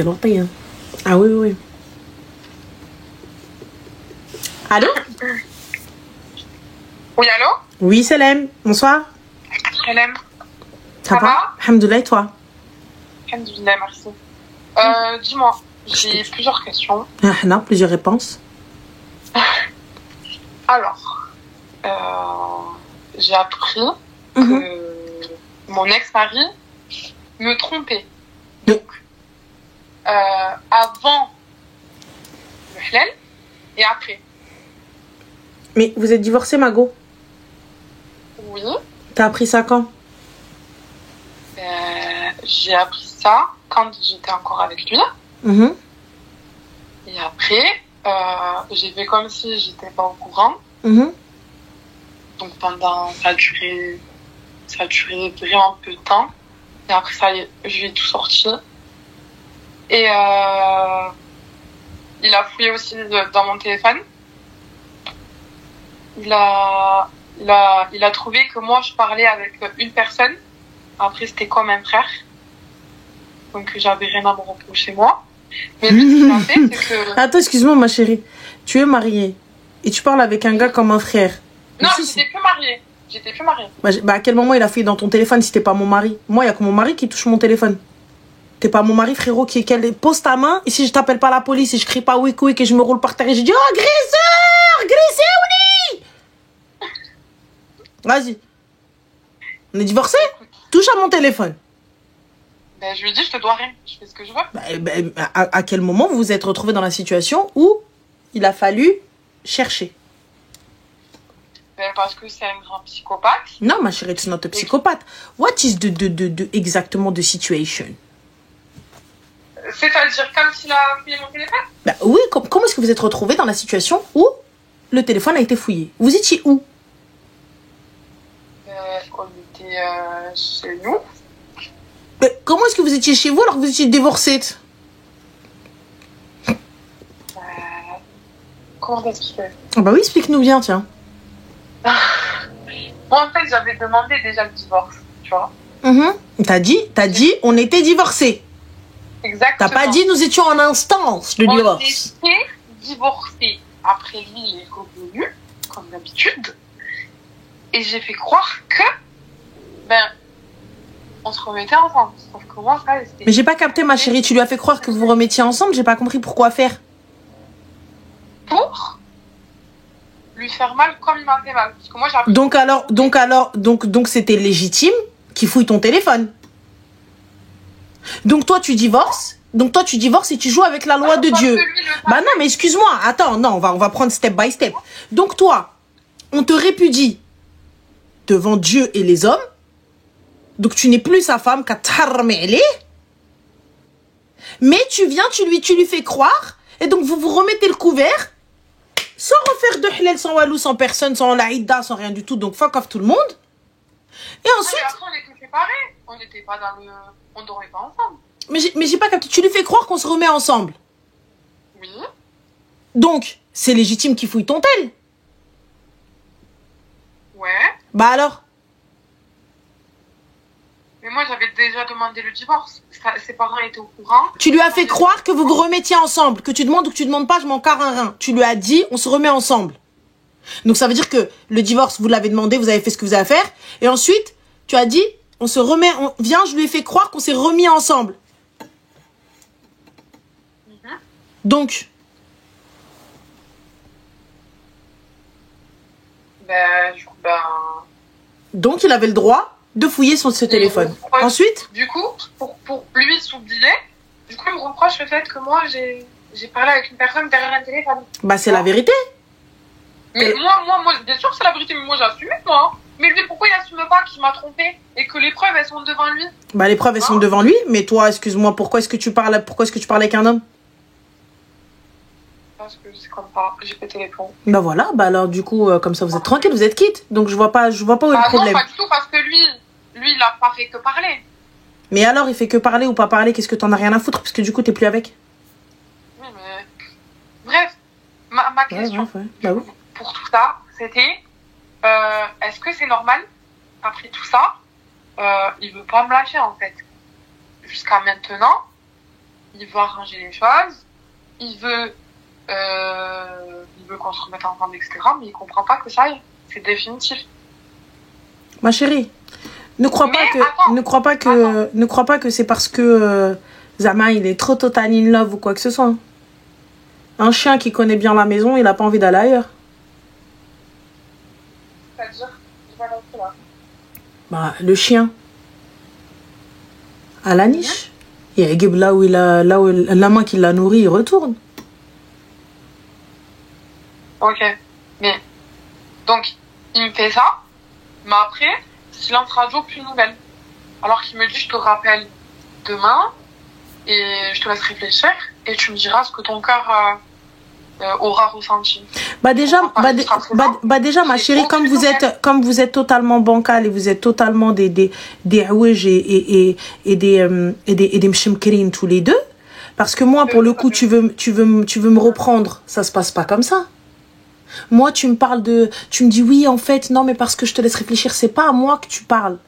longtemps, hein. Ah oui, oui. Allô? Oui, allô? Oui, Salem. Bonsoir. Salem. Ça va? Alhamdoulilah, et toi? Alhamdoulilah, merci. Dis-moi, j'ai plusieurs questions. Ah, non, plusieurs réponses. Alors, j'ai appris que mon ex-mari me trompait. Donc, avant le halal et après. Mais vous êtes divorcée, Mago? Oui. T'as appris ça quand? J'ai appris ça quand j'étais encore avec lui. Et après, j'ai fait comme si j'étais pas au courant. Donc pendant, ça a duré vraiment peu de temps. Et après ça, je lui ai tout sorti. Et il a fouillé aussi dans mon téléphone. Il a trouvé que moi je parlais avec une personne. Après c'était comme un frère. Donc j'avais rien à me reprocher moi. Mais ce qu'il a fait, c'est que... Attends, excuse-moi ma chérie. Tu es mariée et tu parles avec un gars comme un frère. Non, j'étais plus mariée. Bah à quel moment il a fouillé dans ton téléphone si t'es pas mon mari? Moi, il y a que mon mari qui touche mon téléphone. T'es pas mon mari, frérot, pose ta main, et si je t'appelle pas la police, et je crie pas oui, et je me roule par terre, et je dis, oh, agresseur! Agresseur, oui! Vas-y. On est divorcés? Touche à mon téléphone. Ben, je lui dis, je te dois rien, je fais ce que je veux. À quel moment vous vous êtes retrouvés dans la situation où il a fallu chercher? Parce que c'est un grand psychopathe. Non, ma chérie, tu n'es pas psychopathe. What is exactement the situation? C'est-à-dire comme s'il a fouillé mon téléphone? Bah oui, comment est-ce que vous êtes retrouvés dans la situation où le téléphone a été fouillé? Vous étiez où? On était chez nous. Mais comment est-ce que vous étiez chez vous alors que vous étiez divorcés? Comment t'expliquer? Ah bah oui, explique-nous bien, tiens. Moi, en fait, j'avais demandé déjà le divorce, tu vois. T'as dit, on était divorcés. Exactement. T'as pas dit, nous étions en instance de divorce. On était divorcés. Après, lui, il est revenu, comme d'habitude. Et j'ai fait croire que, on se remettait ensemble. Sauf que moi, ça, c'était... Mais j'ai pas capté, ma chérie. Tu lui as fait croire que vous vous remettiez ensemble. J'ai pas compris pourquoi faire. Pour lui faire mal comme il m'a fait mal. Parce que moi, j'ai Donc c'était légitime qu'il fouille ton téléphone. Donc toi, tu divorces et tu joues avec la loi de Dieu. Bah non, mais excuse-moi. Attends, non, on va prendre step by step. Donc toi, on te répudie devant Dieu et les hommes. Donc tu n'es plus sa femme, mais tu viens, tu lui fais croire, et donc vous vous remettez le couvert, sans refaire de halal, sans walou, sans personne, sans laïda, sans rien du tout, donc fuck off tout le monde. Et ensuite... Mais après, on était séparés, on n'était pas dans le... On dormait pas ensemble. Mais j'ai pas capté, tu lui fais croire qu'on se remet ensemble. Oui. Donc, c'est légitime qu'il fouille ton tel. Ouais. Bah alors? Mais moi, j'avais déjà demandé le divorce. Ses parents étaient au courant. Tu lui as fait croire que vous vous remettiez ensemble. Que tu demandes ou que tu demandes pas, je m'en carre un rein. Tu lui as dit, on se remet ensemble. Donc ça veut dire que le divorce, vous l'avez demandé, vous avez fait ce que vous avez à faire. Et ensuite, tu as dit, on se remet, viens, je lui ai fait croire qu'on s'est remis ensemble. Donc. Donc il avait le droit de fouiller ce téléphone. Ensuite, du coup, pour lui s'oublier, du coup, il me reproche le fait que moi, j'ai parlé avec une personne derrière un téléphone. Bah, c'est la vérité. Mais moi, bien sûr que c'est la vérité, mais moi, j'assume, moi. Mais lui, pourquoi il assume pas qu'il m'a trompé et que les preuves, elles sont devant lui? Bah, les preuves, elles sont devant lui, mais toi, excuse-moi, pourquoi est-ce que tu parles avec un homme? Parce que c'est comme ça, j'ai pété les plombs. Bah voilà, bah alors du coup, comme ça vous êtes tranquille, vous êtes quitte. Donc je vois pas où est le problème. Non, pas du tout, parce que lui, il a pas fait que parler. Mais alors, il fait que parler ou pas parler, qu'est-ce que t'en as rien à foutre, parce que du coup, t'es plus avec? Oui, mais... Bref, ma question Bah oui. pour tout ça, c'était, est-ce que c'est normal, après tout ça, il veut pas me lâcher, en fait. Jusqu'à maintenant, il veut arranger les choses, il veut qu'on se remette ensemble, etc. Mais il comprend pas que ça y est, c'est définitif. Ma chérie, ne crois pas que c'est parce que Zama il est trop total in love ou quoi que ce soit. Un chien qui connaît bien la maison, il a pas envie d'aller ailleurs. C'est-à-dire, je vais rentrer là. Bah, le chien. À la niche. Il là où la main qui l'a nourri, il retourne. Ok. Mais, donc, il me fait ça, mais après, silence radio, plus nouvelle. Alors qu'il me dit, je te rappelle demain, et je te laisse réfléchir, et tu me diras ce que ton cœur aura ressenti. Bah déjà, ma chérie, comme vous êtes totalement bancal et vous êtes totalement des ouèges et des mchemkerines tous les deux, parce que moi, pour le coup, tu veux me reprendre, ça se passe pas comme ça. Moi, tu me dis oui, en fait, non, mais parce que je te laisse réfléchir, c'est pas à moi que tu parles.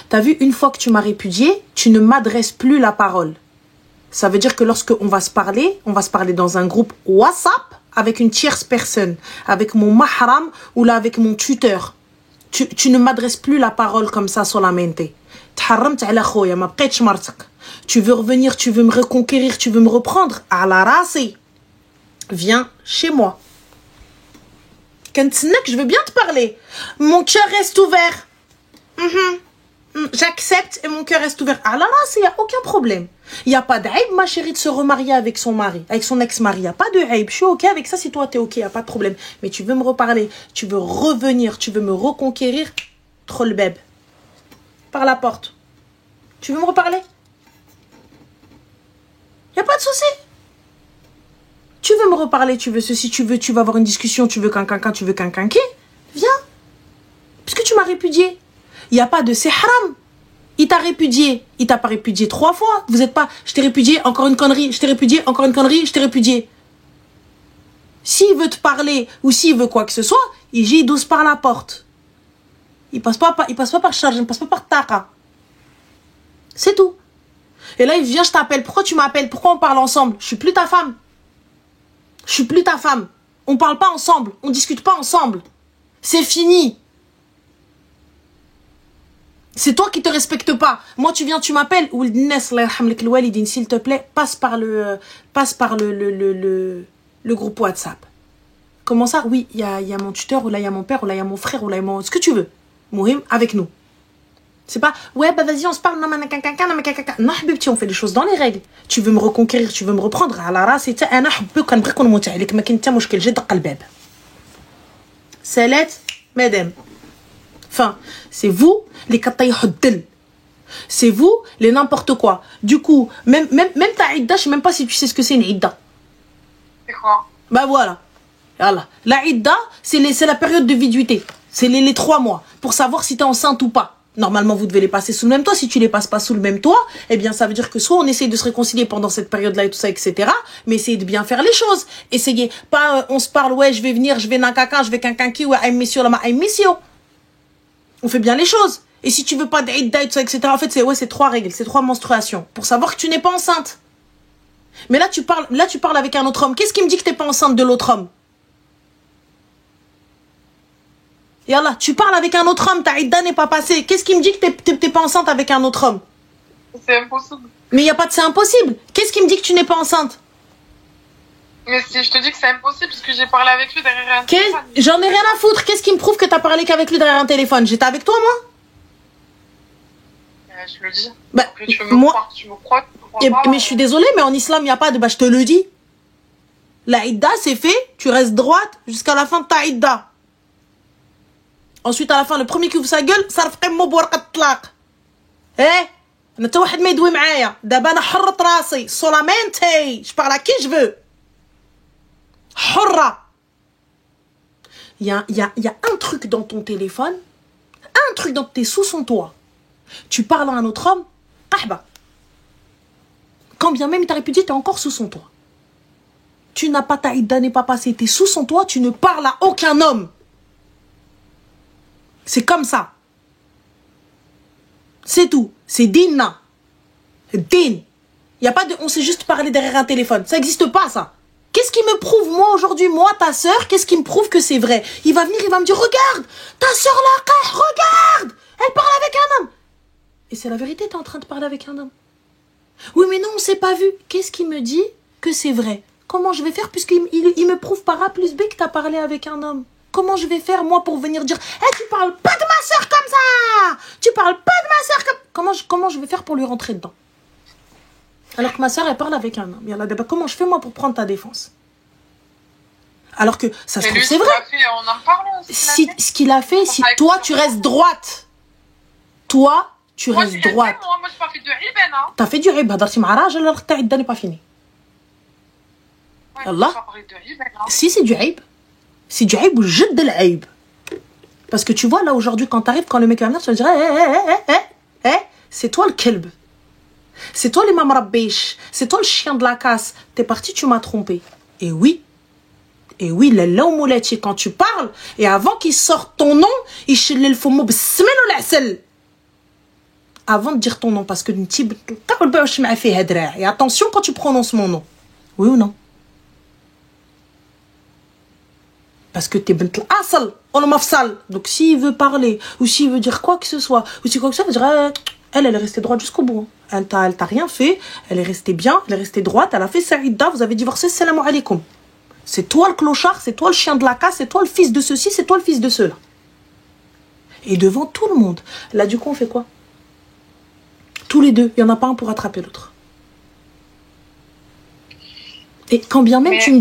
T'as vu, une fois que tu m'as répudié, tu ne m'adresses plus la parole. Ça veut dire que lorsqu'on va se parler dans un groupe WhatsApp avec une tierce personne, avec mon mahram ou là avec mon tuteur. Tu ne m'adresses plus la parole comme ça solamente. Tu veux revenir, tu veux me reconquérir, tu veux me reprendre. À la race, viens chez moi. Je veux bien te parler. Mon cœur reste ouvert. J'accepte et mon cœur reste ouvert. Ah là là, il n'y a aucun problème. Il n'y a pas d'aïb, ma chérie, de se remarier avec son mari, avec son ex-mari. Il n'y a pas de haïb. Je suis ok avec ça si toi t'es ok, il n'y a pas de problème. Mais tu veux me reparler, tu veux revenir, tu veux me reconquérir, trop le beb. Par la porte. Tu veux me reparler? Il n'y a pas de souci. Tu veux me reparler, tu veux ceci, tu veux avoir une discussion, tu veux tu veux qui? Viens. Puisque tu m'as répudié. Il n'y a pas de c'est haram. Il t'a répudié. Il t'a pas répudié 3 fois. Vous êtes pas, je t'ai répudié, encore une connerie, je t'ai répudié, encore une connerie, je t'ai répudié. S'il veut te parler ou s'il veut quoi que ce soit, il gît douce par la porte. Il passe pas par charge, il ne passe pas par taqa. C'est tout. Et là, il vient, je t'appelle. Pourquoi tu m'appelles? Pourquoi on parle ensemble? Je suis plus ta femme. Je suis plus ta femme. On parle pas ensemble. On discute pas ensemble. C'est fini. C'est toi qui te respectes pas. Moi, tu viens, tu m'appelles. Ou s'il te plaît, passe par le groupe WhatsApp. Comment ça? Oui, il y a mon tuteur, ou là, il y a mon père, ou là, il y a mon frère, ou là, il y a mon... Ce que tu veux. Mouhim, avec nous. C'est pas, ouais, bah vas-y, on se parle. Non, non, habibti, on fait les choses dans les règles. Tu veux me reconquérir, tu veux me reprendre. À la c'est un peu quand on monte avec ma kinta mouchkel, j'ai de qalbeb. C'est lettre, madame. Enfin, c'est vous, les katayhuddel. C'est vous, les n'importe quoi. Du coup, même ta idda, je sais même pas si tu sais ce que c'est une idda. C'est quoi? Bah voilà. La idda, c'est la période de viduité. C'est les 3 mois. Pour savoir si t'es enceinte ou pas. Normalement, vous devez les passer sous le même toit. Si tu les passes pas sous le même toit, eh bien, ça veut dire que soit on essaye de se réconcilier pendant cette période-là et tout ça, etc. Mais essayez de bien faire les choses. Essayez pas, on se parle, ouais, je vais venir, je vais nakaka, je vais qui, ouais, mission, là, mission. On fait bien les choses. Et si tu veux pas d'idda et tout ça, etc. En fait, c'est 3 règles, c'est 3 menstruations. Pour savoir que tu n'es pas enceinte. Mais là, tu parles avec un autre homme. Qu'est-ce qui me dit que t'es pas enceinte de l'autre homme? Et Allah, tu parles avec un autre homme, ta idda n'est pas passée. Qu'est-ce qui me dit que t'es pas enceinte avec un autre homme? C'est impossible. Mais il n'y a pas de c'est impossible. Qu'est-ce qui me dit que tu n'es pas enceinte? Mais si je te dis que c'est impossible, parce que j'ai parlé avec lui derrière un téléphone. J'en ai rien à foutre. Qu'est-ce qui me prouve que t'as parlé qu'avec lui derrière un téléphone? J'étais avec toi, moi? Je le dis. Bah, tu me crois pas, mais je suis désolée, mais en islam, il n'y a pas de... Bah, je te le dis. La idda, c'est fait. Tu restes droite jusqu'à la fin de ta idda. Ensuite, à la fin, le premier qui ouvre sa gueule, ça fait mot بورقة طلاق. Eh, أنا تا واحد ما يدوي معايا. دابا أنا حرت راسي. Solamente. Je parle à qui je veux. حرة. Il y a un truc dans ton téléphone. Un truc dans tes sous son toit. Tu parles à un autre homme. Qahba. Quand bien même il t'a répudié, t'es encore sous son toit. Tu n'as pas ta idda n'est pas passée. T'es sous son toit, tu ne parles à aucun homme. C'est comme ça. C'est tout. C'est dinna. Din. Il Il y a pas de on s'est juste parlé derrière un téléphone. Ça n'existe pas, ça. Qu'est-ce qui me prouve, moi, aujourd'hui, moi, ta sœur, qu'est-ce qui me prouve que c'est vrai? Il va venir, il va me dire, regarde, ta sœur là, regarde, elle parle avec un homme. Et c'est la vérité, t'es en train de parler avec un homme. Oui, mais non, on s'est pas vu. Qu'est-ce qui me dit que c'est vrai? Comment je vais faire puisqu'il il me prouve par A plus B que t'as parlé avec un homme? Comment je vais faire, moi, pour venir dire, tu parles pas de ma sœur comme ça, tu parles pas de ma sœur comme... Comment je vais faire pour lui rentrer dedans? Alors que ma sœur, elle parle avec un homme. Il y a là, comment je fais, moi, pour prendre ta défense? Alors que, ça se trouve, c'est vrai. On en parle, si, ce qu'il a fait, si toi, tu restes droite. Toi, tu restes droite. Moi, j'ai pas fait de Iben, hein. T'as fait du Iben. Darti Maharaj, alors que ta Idda n'est pas finie. Allah. Si, c'est du Aïb. C'est du Aïb ou jette de l'Aïb. Parce que tu vois, là, aujourd'hui, quand t'arrives, quand le mec va venir, tu vas dire, c'est toi le kelb. C'est toi l'imam Rabbish. C'est toi le chien de la casse. T'es parti, tu m'as trompé. Et oui, le laumulati, quand tu parles, et avant qu'il sorte ton nom, il chille le fomo b'smen ou l'asel. Avant de dire ton nom, parce que et attention quand tu prononces mon nom. Oui ou non? Parce que t'es bint l'asal, ou le mafsal. Donc s'il veut parler, ou s'il veut dire quoi que ce soit, ou si quoi que ce soit, il va dire, elle est restée droite jusqu'au bout. Elle t'a rien fait, elle est restée bien, elle est restée droite, elle a fait Saïda, vous avez divorcé, salam alaikum. C'est toi le clochard, c'est toi le chien de la casse, c'est toi le fils de ceci, c'est toi le fils de cela. Et devant tout le monde. Là, du coup, on fait quoi? Tous les deux, il n'y en a pas un pour attraper l'autre. Et quand bien même tu me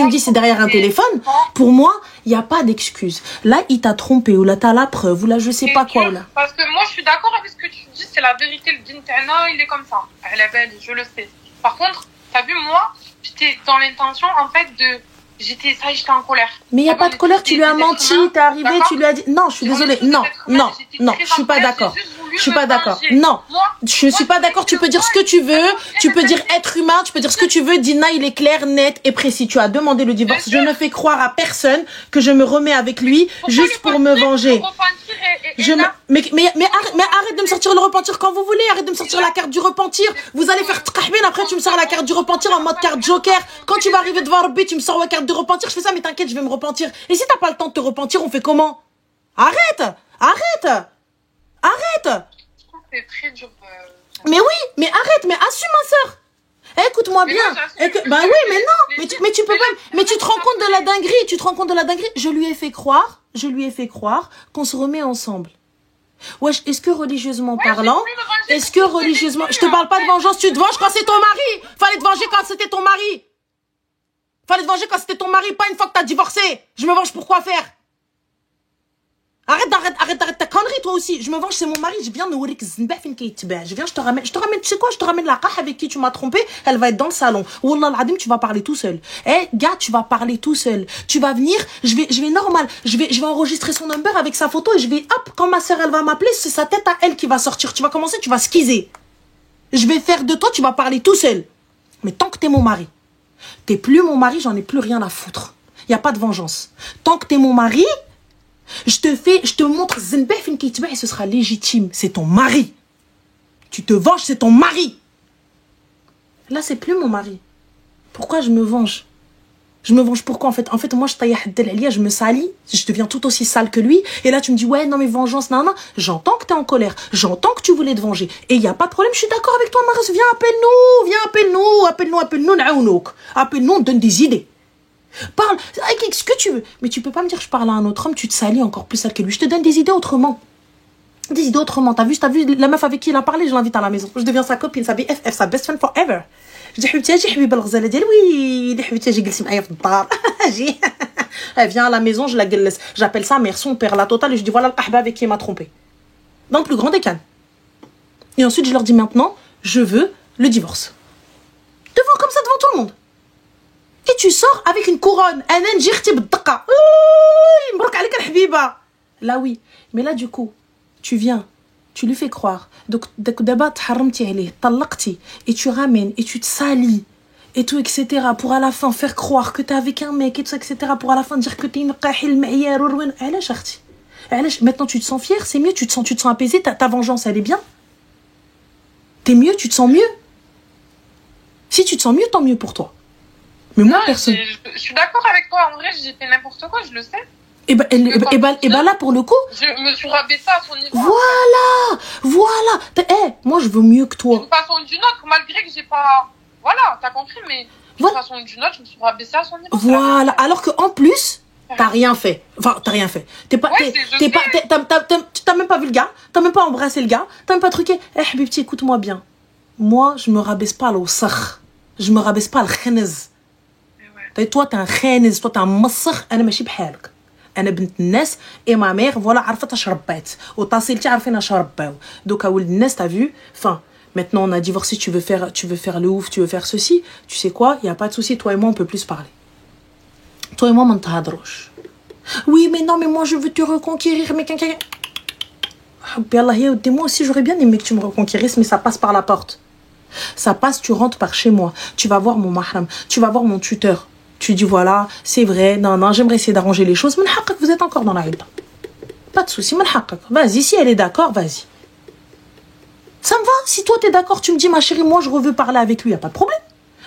dis, c'est derrière un téléphone, pour moi, il n'y a pas d'excuse. Là, il t'a trompé, ou là, t'as la preuve, ou là, je sais pas quoi, ou là. Parce que moi, je suis d'accord avec ce que tu dis, c'est la vérité, le dintana, il est comme ça. Elle est belle, je le sais. Par contre, t'as vu, moi, j'étais dans l'intention, en fait, j'étais en colère. Mais il n'y a pas de colère, tu lui as menti, t'es arrivé, tu lui as dit... Non, je suis désolée, non, je suis pas d'accord. Je suis pas d'accord. Non, je suis pas d'accord. Tu peux dire ce que tu veux. Tu peux dire être humain. Tu peux dire ce que tu veux. Dina, il est clair, net et précis. Tu as demandé le divorce. Je ne fais croire à personne que je me remets avec lui juste pour me venger. Mais arrête de me sortir le repentir quand vous voulez. Arrête de me sortir la carte du repentir. Vous allez faire tqahbin. Après, tu me sors la carte du repentir en mode carte joker. Quand tu vas arriver devant Rabbi, tu me sors la carte du repentir. Je fais ça, mais t'inquiète, je vais me repentir. Et si t'as pas le temps de te repentir, on fait comment? Arrête. C'est très dur. Mais oui, mais arrête, mais assume ma soeur. Écoute-moi bien. Bah oui, mais non, mais tu peux pas. Mais tu te rends compte de la dinguerie, Je lui ai fait croire qu'on se remet ensemble. Wesh, est-ce que religieusement parlant, je te parle pas de vengeance, tu te venges quand c'est ton mari. Fallait te venger quand c'était ton mari. Pas une fois que t'as divorcé. Je me venge pour quoi faire? Arrête ta connerie, toi aussi. Je me venge, c'est mon mari. Je viens de je te ramène, tu sais quoi, je te ramène la qaha avec qui tu m'as trompé. Elle va être dans le salon. Wallah al-adim, tu vas parler tout seul. Gars, tu vas parler tout seul. Tu vas venir, je vais normal. Je vais enregistrer son number avec sa photo et je vais, hop, quand ma soeur, elle va m'appeler, c'est sa tête à elle qui va sortir. Tu vas commencer, tu vas squeezer. Je vais faire de toi, tu vas parler tout seul. Mais tant que t'es mon mari, t'es plus mon mari, j'en ai plus rien à foutre. Y a pas de vengeance. Tant que t'es mon mari, je te montre Zenbef une kitba et ce sera légitime. C'est ton mari. Tu te venges, c'est ton mari. Là, c'est plus mon mari. Pourquoi je me venge? Je me venge pourquoi en fait? En fait, moi, je me salis. Je deviens tout aussi sale que lui. Et là, tu me dis, ouais, non, mais vengeance, non. J'entends que t'es en colère. J'entends que tu voulais te venger. Et il n'y a pas de problème, je suis d'accord avec toi, Maris. Appelle-nous, Appelle-nous, on te donne des idées. Parle, avec ce que tu veux. Mais tu peux pas me dire je parle à un autre homme, tu te salis encore plus sale que lui. Je te donne des idées autrement. T'as vu la meuf avec qui il a parlé, je l'invite à la maison. Je deviens sa copine, sa BFF, sa best friend forever. Je dis حبيبتي اجي حبيبه الغزاله ديالي وي اللي حبيبتي اجي جلسي معايا في الدار. Elle vient à la maison, je la gueule. J'appelle sa mère, son père, la totale et je dis voilà l'ahba avec qui il m'a trompé. Dans le plus grand des calmes. Et ensuite je leur dis maintenant, je veux le divorce. Comme ça devant tout le monde. Et tu sors avec une couronne. Là oui. Mais là du coup, tu viens, tu lui fais croire. Donc d'abord, et tu ramènes, et tu te salis, et tout, etc. Pour à la fin faire croire que t'es avec un mec, et tout, etc. Pour à la fin dire que t'es une qahil ma'yar. Maintenant tu te sens fier, c'est mieux, tu te sens apaisé, ta vengeance elle est bien. T'es mieux, tu te sens mieux. Si tu te sens mieux, tant mieux pour toi. Mais moi, personne. Je suis d'accord avec toi. En vrai, j'ai fait n'importe quoi, je le sais. Et ben là, pour le coup... Je me suis rabaissée à son niveau. Voilà. Moi, je veux mieux que toi. D'une façon ou d'une autre, malgré que j'ai pas... Voilà, t'as compris, mais d'une façon ou d'une autre, je me suis rabaissée à son niveau. Voilà. Alors qu'en plus, t'as rien fait. Enfin, t'as rien fait. T'as même pas vu le gars. T'as même pas embrassé le gars. T'as même pas truqué. Habibti, écoute-moi bien. Moi, je me rabaisse pas à l'osakh. Je me rabaisse pas à l'khenez. Toi, t'es un khenez. Toi, t'es un massakh. أنا ماشي بحالك. انا بنت الناس اي ما مير فوالا عرفت اش ربات وطاسيلتي عارفين اش رباو دوكا ولد الناس t'as vu enfin maintenant on a divorcé, tu veux faire le ouf, tu veux faire ceci, tu sais quoi, il y a pas de souci, toi et moi on peut plus parler. Toi et moi ما نتهضروش. Oui mais non mais moi je veux te reconquérir mais quelqu'un حبي الله يا ودي moi aussi j'aurais bien aimé que tu me reconquérisses mais ça passe par la porte. Ça passe, tu rentres par chez moi, tu vas voir mon mahram, tu vas voir mon tuteur. Tu dis voilà, c'est vrai, non, j'aimerais essayer d'arranger les choses. Vous êtes encore dans la ride. Pas de souci, vas-y, si elle est d'accord, vas-y. Ça me va, si toi t'es d'accord, tu me dis ma chérie, moi je veux parler avec lui, y a pas de problème.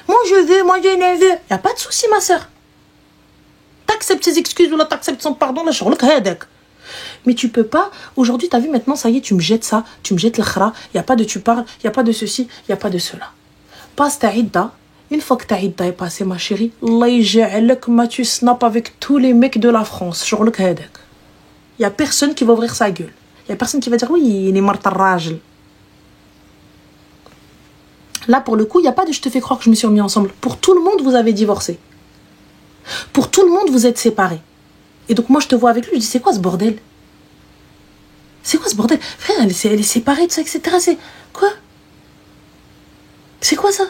Moi je veux, y a pas de souci ma soeur. T'acceptes ses excuses ou là t'acceptes son pardon, là je mais tu peux pas, aujourd'hui t'as vu maintenant, ça y est, tu me jettes ça, tu me jettes l'akhra, y a pas de tu parles, y a pas de ceci, y a pas de cela. Passe ta idda. Une fois que ta idda est passée, ma chérie, Allah yja'alek ma tu snap avec tous les mecs de la France. Genre le kadek. Il y a personne qui va ouvrir sa gueule. Il y a personne qui va dire oui, il est marta rajl. Là, pour le coup, il n'y a pas de je te fais croire que je me suis remis ensemble. Pour tout le monde, vous avez divorcé. Pour tout le monde, vous êtes séparés. Et donc, moi, je te vois avec lui, je dis c'est quoi ce bordel? C'est quoi ce bordel? Frère, elle est séparée, tout ça, etc. C'est quoi? C'est quoi ça?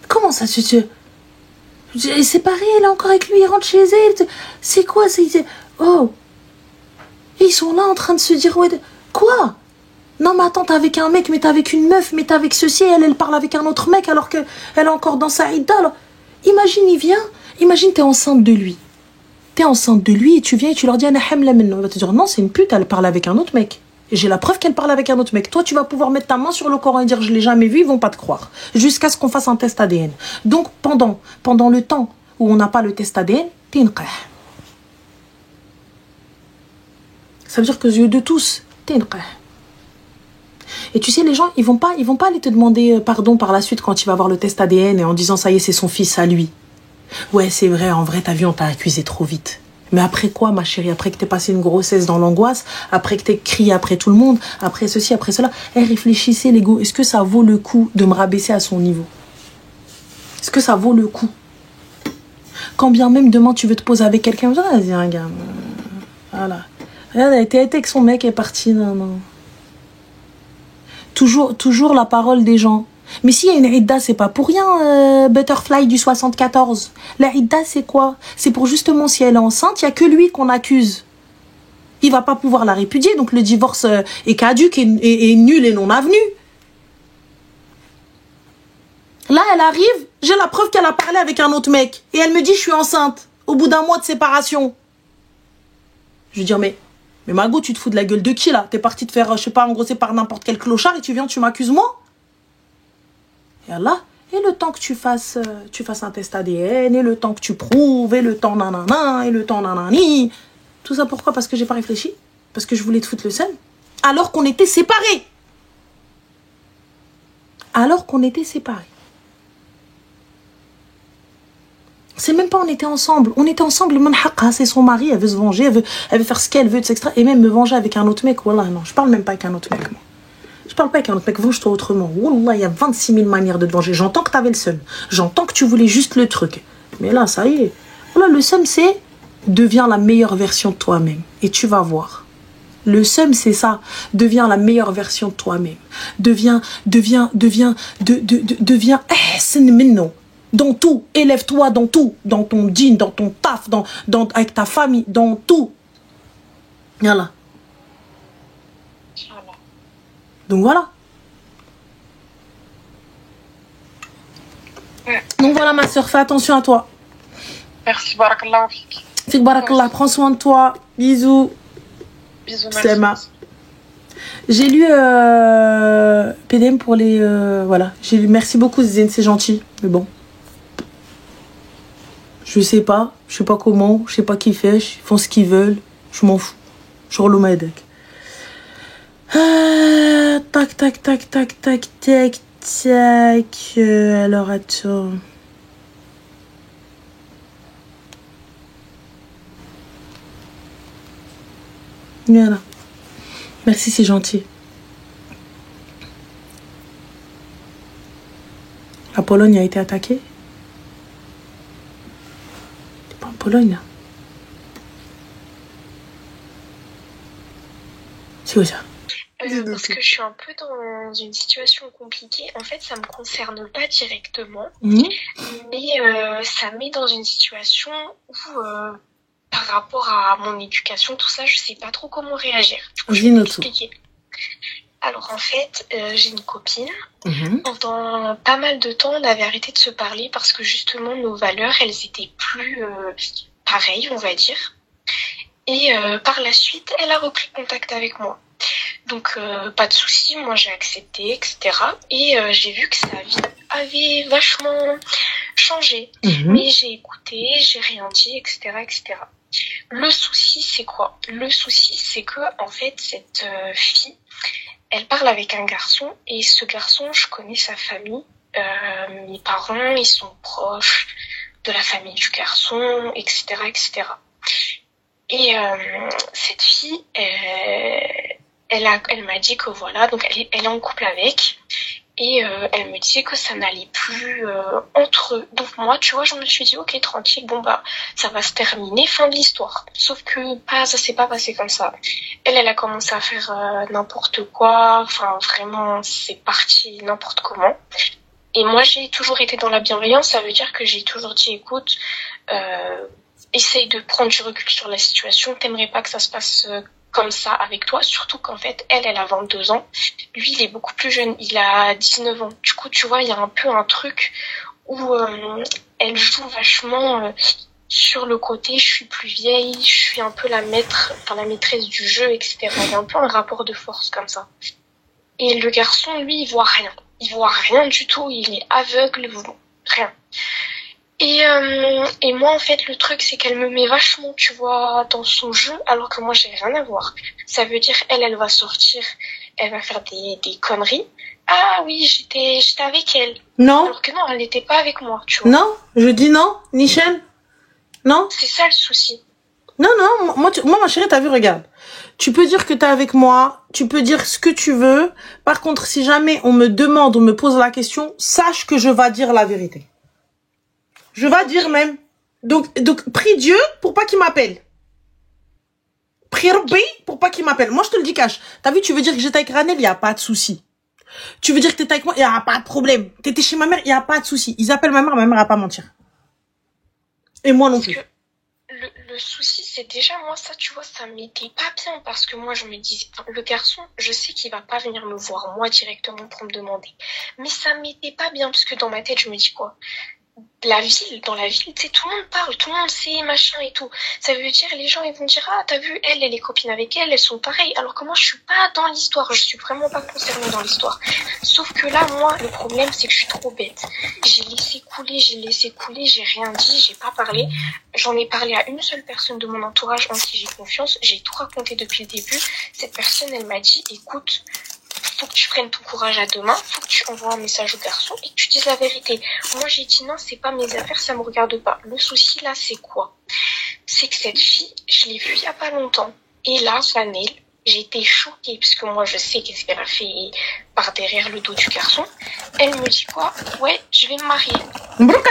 Comment ça, elle est séparée, elle est encore avec lui, il rentre chez elle. C'est quoi, oh. Et ils sont là en train de se dire, ouais, quoi? Non, mais attends, t'es avec un mec, mais t'es avec une meuf, mais t'es avec ceci, elle parle avec un autre mec alors qu'elle est encore dans sa idda. Alors, imagine, il vient, imagine, t'es enceinte de lui. T'es enceinte de lui et tu viens et tu leur dis, Ana hamla minno. Il va te dire, non, c'est une pute, elle parle avec un autre mec. Et j'ai la preuve qu'elle parle avec un autre mec. Toi, tu vas pouvoir mettre ta main sur le Coran et dire je l'ai jamais vu, ils vont pas te croire. Jusqu'à ce qu'on fasse un test ADN. Donc, pendant le temps où on n'a pas le test ADN, t'es nqah. Ça veut dire que aux yeux de tous, t'es nqah. Et tu sais, les gens, ils vont pas aller te demander pardon par la suite quand il va avoir le test ADN et en disant ça y est, c'est son fils à lui. Ouais, c'est vrai, en vrai, t'as vu, on t'a accusé trop vite. Mais après quoi, ma chérie? Après que t'aies passé une grossesse dans l'angoisse, après que t'aies crié après tout le monde, après ceci, après cela, réfléchissez, l'ego. Est-ce que ça vaut le coup de me rabaisser à son niveau? Est-ce que ça vaut le coup? Quand bien même demain tu veux te poser avec quelqu'un, vas-y, un gars. Voilà. Elle a été avec son mec, elle est partie. Non. Toujours la parole des gens. Mais s'il y a une idda, c'est pas pour rien, Butterfly du 74. La idda, c'est quoi? C'est pour justement, si elle est enceinte, il n'y a que lui qu'on accuse. Il va pas pouvoir la répudier, donc le divorce est caduque et nul et non avenu. Là, elle arrive, j'ai la preuve qu'elle a parlé avec un autre mec. Et elle me dit, je suis enceinte, au bout d'un mois de séparation. Je lui dis, mais Margot, tu te fous de la gueule de qui, là? T'es partie te faire, je sais pas, engrosser par n'importe quel clochard et tu viens, tu m'accuses moi? Et là, et le temps que tu fasses un test ADN, et le temps que tu prouves, et le temps nanana, et le temps nanani. Tout ça pourquoi? Parce que j'ai pas réfléchi? Parce que je voulais te foutre le seum? Alors qu'on était séparés. C'est même pas on était ensemble. On était ensemble, c'est son mari, elle veut se venger, elle veut faire ce qu'elle veut, etc. Et même me venger avec un autre mec. Wallah, non, je parle même pas avec un autre mec, moi. Je parle pas avec un autre mec, venge-toi autrement. Wallah, il y a 26 000 manières de te venger. J'entends que t'avais le seum. J'entends que tu voulais juste le truc. Mais là, ça y est. Voilà, le seum, c'est deviens la meilleure version de toi-même. Et tu vas voir. Le seum, c'est ça. Deviens la meilleure version de toi-même. Deviens minno. Dans tout. Élève-toi dans tout. Dans ton djinn, dans ton taf, avec ta famille, dans tout. Voilà. Donc voilà. Ouais. Donc voilà ma soeur, fais attention à toi. Merci, barakallah fik. Fik barakallah, prends soin de toi. Bisous. Bisous, Slema. J'ai lu PDM pour les... voilà. J'ai lu. Merci beaucoup, Zizine, c'est gentil. Mais bon. Je sais pas comment, je sais pas qui fait, ils font ce qu'ils veulent. Je m'en fous. Je relou ma deck. Tac, tac, tac, tac, tac, tac, tac. Alors, attends. Voilà. Merci, c'est gentil. La Pologne a été attaquée. C'est pas en Pologne, là. C'est où ça? Parce que je suis un peu dans une situation compliquée. En fait, ça me concerne pas directement, mais ça me met dans une situation où, par rapport à mon éducation, tout ça, je sais pas trop comment réagir. Je vais m'expliquer. Alors en fait, j'ai une copine. Pendant pas mal de temps, on avait arrêté de se parler parce que justement nos valeurs, elles étaient plus pareilles, on va dire. Et par la suite, elle a repris contact avec moi. Donc pas de souci, moi j'ai accepté, etc. Et j'ai vu que sa vie avait vachement changé. Mais j'ai écouté, j'ai rien dit, etc., etc. Le souci, c'est quoi? Le souci, c'est que en fait cette fille, elle parle avec un garçon et ce garçon, je connais sa famille. Mes parents, ils sont proches de la famille du garçon, etc., etc. Et cette fille, elle m'a dit que voilà, donc elle est en couple avec, et elle me disait que ça n'allait plus entre eux. Donc moi, tu vois, je me suis dit, ok, tranquille, bon bah, ça va se terminer, fin de l'histoire. Sauf que ça s'est pas passé comme ça. Elle a commencé à faire n'importe quoi, enfin vraiment, c'est parti n'importe comment. Et moi, j'ai toujours été dans la bienveillance, ça veut dire que j'ai toujours dit, écoute, essaye de prendre du recul sur la situation, t'aimerais pas que ça se passe comme ça avec toi, surtout qu'en fait, elle a 22 ans, lui, il est beaucoup plus jeune, il a 19 ans. Du coup, tu vois, il y a un peu un truc où elle joue vachement sur le côté, je suis plus vieille, je suis un peu la maîtresse du jeu, etc. Il y a un peu un rapport de force comme ça. Et le garçon, lui, il voit rien du tout, il est aveugle, rien. Et moi, en fait, le truc, c'est qu'elle me met vachement, tu vois, dans son jeu, alors que moi, j'ai rien à voir. Ça veut dire, elle va sortir, elle va faire des conneries. Ah oui, j'étais avec elle. Non. Alors que non, elle n'était pas avec moi, tu vois. Non, je dis non, Nichel. Non. C'est ça le souci. Non, moi, ma chérie, t'as vu, regarde. Tu peux dire que t'es avec moi, tu peux dire ce que tu veux. Par contre, si jamais on me demande, on me pose la question, sache que je vais dire la vérité. Je vais dire même. Donc, prie Dieu pour pas qu'il m'appelle. Prie Rabbi pour pas qu'il m'appelle. Moi, je te le dis cash. T'as vu, tu veux dire que j'étais avec Ranel, il y a pas de souci. Tu veux dire que t'étais avec moi, il y a pas de problème. T'étais chez ma mère, il y a pas de souci. Ils appellent ma mère va pas mentir. Et moi non plus. Le souci, c'est déjà, moi, ça, tu vois, ça m'était pas bien parce que moi, je me disais, le garçon, je sais qu'il va pas venir me voir, moi, directement pour me demander. Mais ça m'était pas bien parce que dans ma tête, je me dis quoi? Dans la ville, tu sais, tout le monde parle, tout le monde sait, machin et tout. Ça veut dire, les gens, ils vont dire, ah, t'as vu, elle est copine avec elle, elles sont pareilles. Alors que moi, je suis pas dans l'histoire, je suis vraiment pas concernée dans l'histoire. Sauf que là, moi, le problème, c'est que je suis trop bête. J'ai laissé couler, j'ai rien dit, j'ai pas parlé. J'en ai parlé à une seule personne de mon entourage en qui j'ai confiance. J'ai tout raconté depuis le début. Cette personne, elle m'a dit, écoute, faut que tu prennes ton courage à deux mains, faut que tu envoies un message au garçon et que tu dises la vérité. Moi, j'ai dit non, c'est pas mes affaires, ça me regarde pas. Le souci, là, c'est quoi? C'est que cette fille, je l'ai vue il y a pas longtemps. Et là, Chanel, j'ai été choquée, parce que moi, je sais qu'est-ce qu'elle a fait par derrière le dos du garçon. Elle me dit quoi? Ouais, je vais me marier. Moi,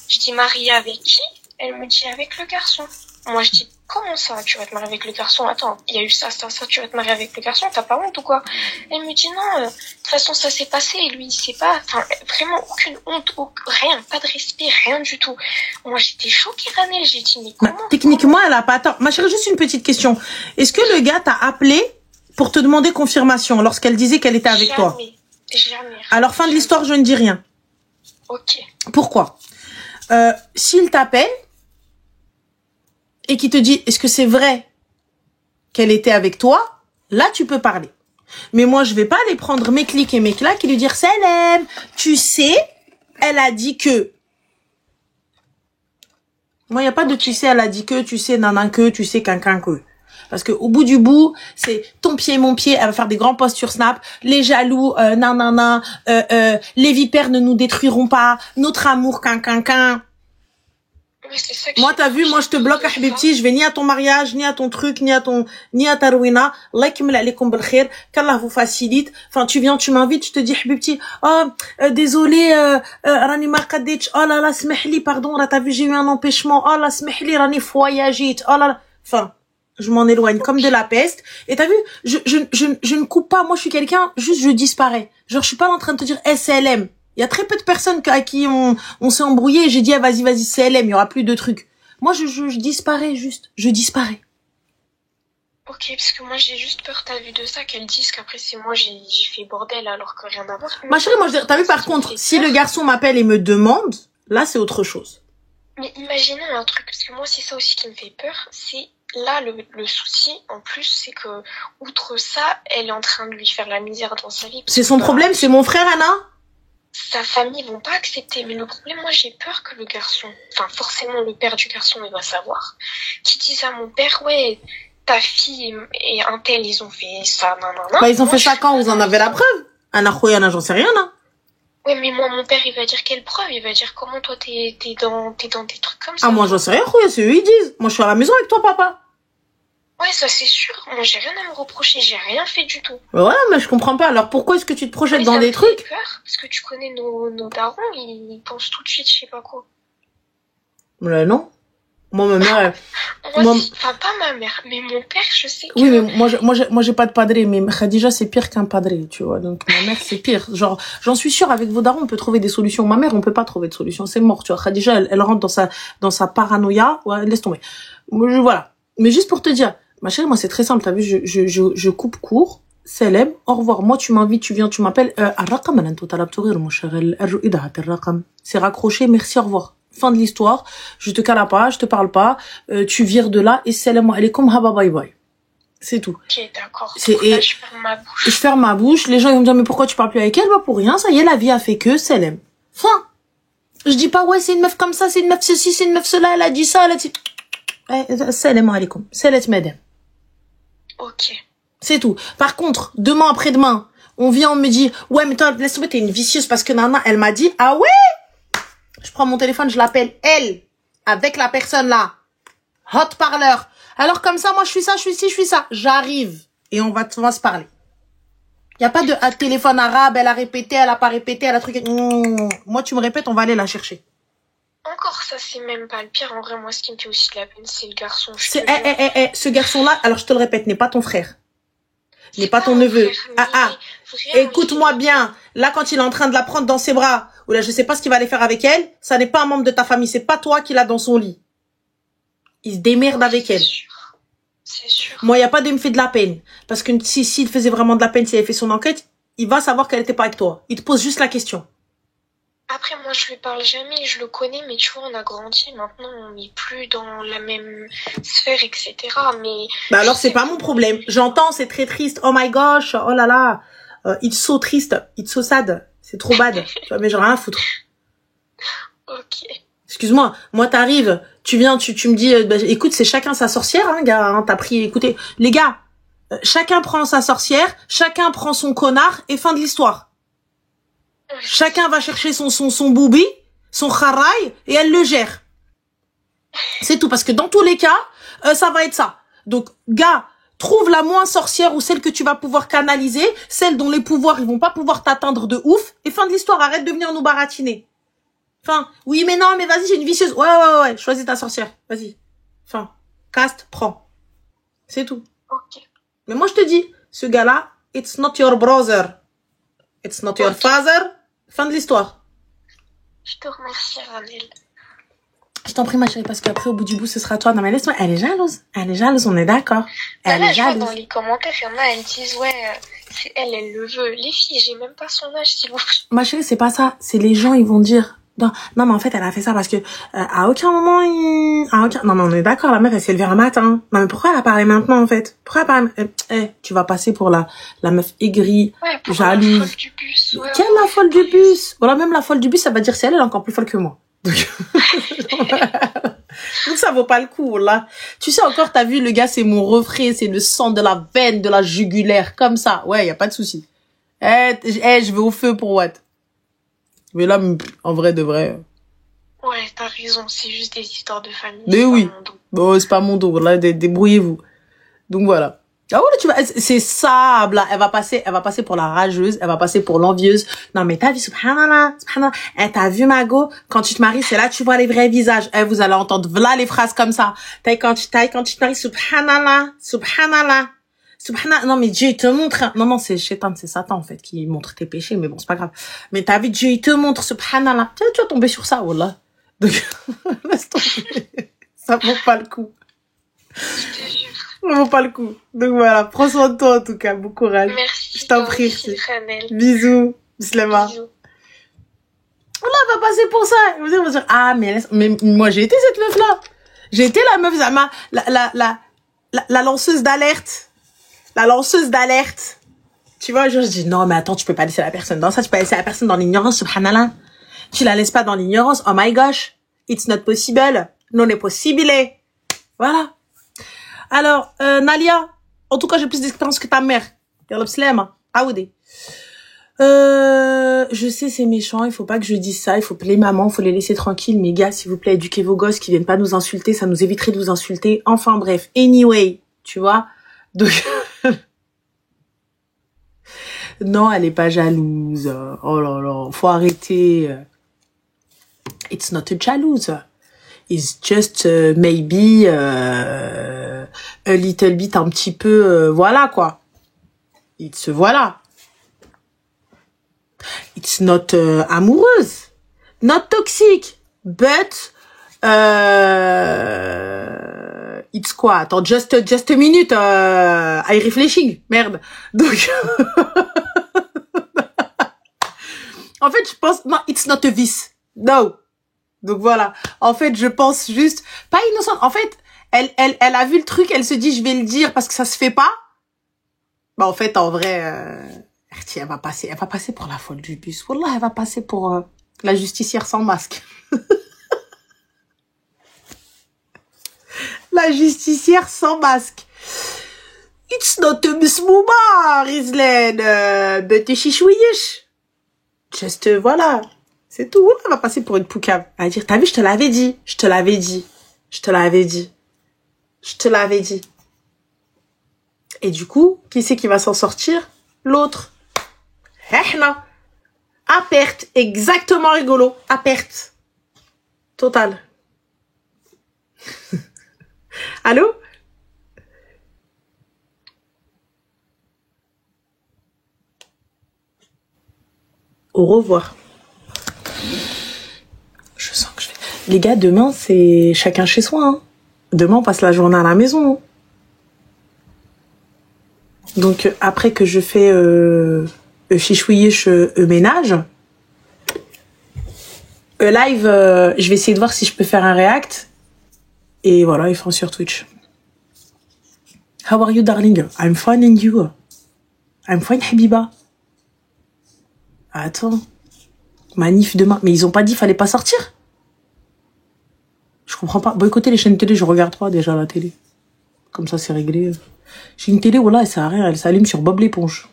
je dis marier avec qui? Elle me dit avec le garçon. Moi, je dis, comment ça, tu vas te marier avec le garçon? Attends, il y a eu ça, tu vas te marier avec le garçon, t'as pas honte ou quoi? Elle me dit, non, de toute façon, ça s'est passé, et lui, il sait pas, enfin, vraiment aucune honte, rien, pas de respect, rien du tout. Moi, j'étais choquée, Ranel, j'ai dit, mais comment? Techniquement, elle a pas tort. Ma chérie, juste une petite question. Est-ce que le gars t'a appelé pour te demander confirmation lorsqu'elle disait qu'elle était avec toi? Jamais. Alors, fin de l'histoire, je ne dis rien. Ok. Pourquoi? S'il t'appelle, et qui te dit, est-ce que c'est vrai qu'elle était avec toi? Là, tu peux parler. Mais moi, je vais pas aller prendre mes clics et mes claques et lui dire, Salem, tu sais, elle a dit que. Moi, il n'y a pas de tu sais, elle a dit que, tu sais, nanan que, tu sais, quinquin que. Parce que au bout du bout, c'est ton pied, mon pied, elle va faire des grands posts sur Snap, les jaloux, nanana, les vipères ne nous détruiront pas, notre amour, quinquin. Moi, t'as vu, moi, je te bloque, Habibti, je vais ni à ton mariage, ni à ton truc, ni à ta ruina. Allah yakmil alaykoum bil khair, qu'Allah vous facilite. Enfin, tu viens, tu m'invites, je te dis, Habibti, oh, désolé, rani ma qaditch, oh là là, smehli, pardon, là, t'as vu, j'ai eu un empêchement, oh là, smehli, rani voyagit, oh là là. Enfin, je m'en éloigne comme de la peste. Et t'as vu, je ne coupe pas, moi, je suis quelqu'un, juste, je disparais. Genre, je suis pas en train de te dire SLM. Il y a très peu de personnes à qui on s'est embrouillé et j'ai dit, ah, vas-y, CLM, il y aura plus de trucs. Moi, je disparais juste. Je disparais. Ok, parce que moi, j'ai juste peur, t'as vu de ça, qu'elles disent qu'après, c'est moi, j'ai fait bordel alors que rien à voir. Ma chérie, moi, t'as vu, par contre, si le garçon m'appelle et me demande, là, c'est autre chose. Mais imaginez un truc, parce que moi, c'est ça aussi qui me fait peur, c'est là, le souci, en plus, c'est que, outre ça, elle est en train de lui faire la misère dans sa vie. C'est son problème, c'est mon frère, Anna? Sa famille vont pas accepter, mais le problème, moi j'ai peur que le garçon, enfin forcément le père du garçon il va savoir, qui dise à mon père, ouais, ta fille et un tel ils ont fait ça, nanana. Bah ils ont fait ça quand vous en avez la preuve? Anna Khoyana, j'en sais rien, là. Ouais, mais moi mon père il va dire quelle preuve, il va dire comment toi t'es dans des trucs comme ça. Ah moi j'en sais rien, Khoya, c'est eux ils disent. Moi je suis à la maison avec toi papa. Ouais, ça c'est sûr. Moi, j'ai rien à me reprocher. J'ai rien fait du tout. Ouais, mais je comprends pas. Alors pourquoi est-ce que tu te projettes dans des trucs? Ça me fait peur, parce que tu connais nos darons, ils pensent tout de suite, je sais pas quoi. Non. Moi, ma mère... Enfin, pas ma mère, mais mon père, je sais que... Oui, mais moi, j'ai pas de padré, mais Khadija, c'est pire qu'un padré, tu vois. Donc, ma mère, c'est pire. Genre, j'en suis sûre, avec vos darons, on peut trouver des solutions. Ma mère, on peut pas trouver de solution. C'est mort, tu vois. Khadija, elle rentre dans sa paranoïa. Ouais, laisse tomber. Voilà. Mais juste pour te dire, ma chérie, moi, c'est très simple. T'as vu, je coupe court. Salam, au revoir. Moi, tu m'invites, tu viens, tu m'appelles. C'est raccroché, merci, au revoir. Fin de l'histoire. Je te cala pas, je te parle pas. Tu vires de là et salam alaikum, haba bye bye. C'est tout. Ok, d'accord. Et je ferme ma bouche. Je ferme ma bouche. Les gens ils vont me dire mais pourquoi tu parles plus avec elle? Bah pour rien. Ça y est, la vie a fait que salam. Fin. Je dis pas ouais c'est une meuf comme ça, c'est une meuf ceci, c'est une meuf cela. Elle a dit ça, elle a dit. Salam alaikum. Salat madame. Ok. C'est tout. Par contre, demain après-demain, on vient, on me dit ouais mais toi laisse tomber, t'es une vicieuse parce que Nana elle m'a dit ah ouais. Je prends mon téléphone, je l'appelle elle, avec la personne là. Hot parleur. Alors comme ça, moi je suis ça, je suis ci, je suis ça. J'arrive et on va se parler. Y a pas de téléphone arabe, elle a répété, elle a pas répété, elle a truc. Moi tu me répètes, on va aller la chercher. Encore ça, c'est même pas le pire. En vrai, moi ce qui me fait aussi de la peine, c'est le garçon. Ce garçon-là, alors je te le répète, n'est pas ton frère. N'est pas ton neveu. Écoute-moi bien. Là, quand il est en train de la prendre dans ses bras, ou là, je sais pas ce qu'il va aller faire avec elle, ça n'est pas un membre de ta famille. C'est pas toi qui l'a dans son lit. Il se démerde avec elle. C'est sûr. Moi, il y a pas de me fait de la peine. Parce que s'il faisait vraiment de la peine, s'il avait fait son enquête, il va savoir qu'elle était pas avec toi. Il te pose juste la question. Après, moi, je lui parle jamais, je le connais, mais tu vois, on a grandi, maintenant, on n'est plus dans la même sphère, etc. Mais... Bah alors, c'est pas mon problème. J'entends, c'est très triste. Oh my gosh, oh là là. It's so triste, it's so sad. C'est trop bad. Tu vois, mais j'ai rien à foutre. Ok. Excuse-moi, moi t'arrives, tu viens, tu me dis, bah, écoute, c'est chacun sa sorcière, hein, gars, hein, t'as pris, écoutez, les gars, chacun prend sa sorcière, chacun prend son connard, et fin de l'histoire. Chacun va chercher son boubi, son kharaï, et elle le gère. C'est tout, parce que dans tous les cas, ça va être ça. Donc, gars, trouve la moins sorcière ou celle que tu vas pouvoir canaliser, celle dont les pouvoirs, ils vont pas pouvoir t'atteindre de ouf, et fin de l'histoire, arrête de venir nous baratiner. Enfin, oui, mais non, mais vas-y, j'ai une vicieuse. Ouais, choisis ta sorcière, vas-y. Enfin, caste, prends. C'est tout. Ok. Mais moi, je te dis, ce gars-là, it's not your brother. It's not your father. Fin de l'histoire. Je te remercie, Ranel. Je t'en prie, ma chérie, parce qu'après, au bout du bout, ce sera toi. Non, mais laisse-moi, elle est jalouse. Elle est jalouse, on est d'accord. Elle est jalouse. Dans les commentaires, il y en a, elles disent, ouais, c'est elle le veut. Les filles, j'ai même pas son âge, s'il vous plaît. Ma chérie, c'est pas ça. C'est les gens, ils vont dire, Non, mais en fait, elle a fait ça parce que à aucun moment, non, mais on est d'accord, la mère, elle s'est levée un matin. Non, mais pourquoi elle a parlé maintenant, en fait? Pourquoi elle a parlé? Tu vas passer pour la meuf aigrie, Ouais, pour jalouse. la folle du bus. Ouais, Quelle la folle du bus? Voilà, même la folle du bus, ça va dire si elle est encore plus folle que moi. Donc, donc ça vaut pas le coup, là. Tu sais encore, t'as vu, le gars, c'est mon refrain, c'est le sang de la veine, de la jugulaire, comme ça. Ouais, y a pas de souci. Je vais au feu pour what? Mais là, en vrai de vrai. Ouais, t'as raison, c'est juste des histoires de famille. Mais oui. Bon, c'est pas mon dos. Là, débrouillez-vous. Donc voilà. Ah ouais, tu vas, c'est ça, là. Elle va passer pour la rageuse, elle va passer pour l'envieuse. Non, mais t'as vu, subhanallah. T'as vu, Mago? Quand tu te maries, c'est là que tu vois les vrais visages. Vous allez entendre, voilà les phrases comme ça. Quand tu te maries, subhanallah. Non, mais Dieu, il te montre. Non, c'est Shaitan, c'est Satan, en fait, qui montre tes péchés, mais bon, c'est pas grave. Mais t'as vu, Dieu, il te montre, subhanallah. Tu vas tomber sur ça, wallah. Donc, laisse tomber. Ça vaut pas le coup. Ça vaut pas le coup. Donc voilà, prends soin de toi, en tout cas. Bon courage. Merci. Je t'en prie. Bisous. Bislama. Bisous. Là, elle va passer pour ça. Vous allez dire, ah, mais moi, j'ai été cette meuf-là. J'ai été la meuf, la lanceuse d'alerte. La lanceuse d'alerte. Tu vois, je dis, non, mais attends, tu peux pas laisser la personne dans ça, tu peux pas laisser la personne dans l'ignorance, subhanallah. Tu la laisses pas dans l'ignorance, oh my gosh. It's not possible. Non est possible. Voilà. Alors, Nalia, en tout cas, j'ai plus d'expérience que ta mère. Je sais, c'est méchant, il faut pas que je dise ça, il faut les mamans, il faut les laisser tranquilles. Mais gars, s'il vous plaît, éduquez vos gosses qui viennent pas nous insulter, ça nous éviterait de vous insulter. Enfin bref, anyway, tu vois. Donc, non, elle est pas jalouse. Oh là là, faut arrêter. It's not a jalouse. It's just maybe a little bit, un petit peu, voilà quoi. Voilà. It's not amoureuse, not toxic, but it's quoi? Attends, just a minute, I refreshing, merde. Donc, en fait, je pense, non, it's not a vice, no. Donc voilà. En fait, je pense juste, pas innocente. En fait, elle a vu le truc, elle se dit, je vais le dire parce que ça se fait pas. Bah, en fait, en vrai, elle va passer pour la folle du bus. Wallah, elle va passer pour la justicière sans masque. La justicière sans masque. It's not a Miss Mouma, Rizlen, but chichouish. Just, voilà. C'est tout. Elle va passer pour une poucave. Elle va dire, t'as vu, je te l'avais dit. Je te l'avais dit. Je te l'avais dit. Je te l'avais dit. Et du coup, qui c'est qui va s'en sortir? L'autre. Ehna. À perte. Exactement rigolo. À perte. Total. Allô? Au revoir. Je sens que je vais... Les gars, demain, c'est chacun chez soi. Hein. Demain, on passe la journée à la maison. Hein. Donc, après que je fais chichouilliche ménage, live, je vais essayer de voir si je peux faire un react. Et voilà, ils font sur Twitch. How are you, darling? I'm fine and you? I'm fine, Habiba. Attends. Manif demain. Mais ils ont pas dit qu'il fallait pas sortir? Je comprends pas. Boycotter les chaînes télé, je regarde pas déjà la télé. Comme ça, c'est réglé. J'ai une télé, voilà, elle sert à rien. Elle s'allume sur Bob l'éponge.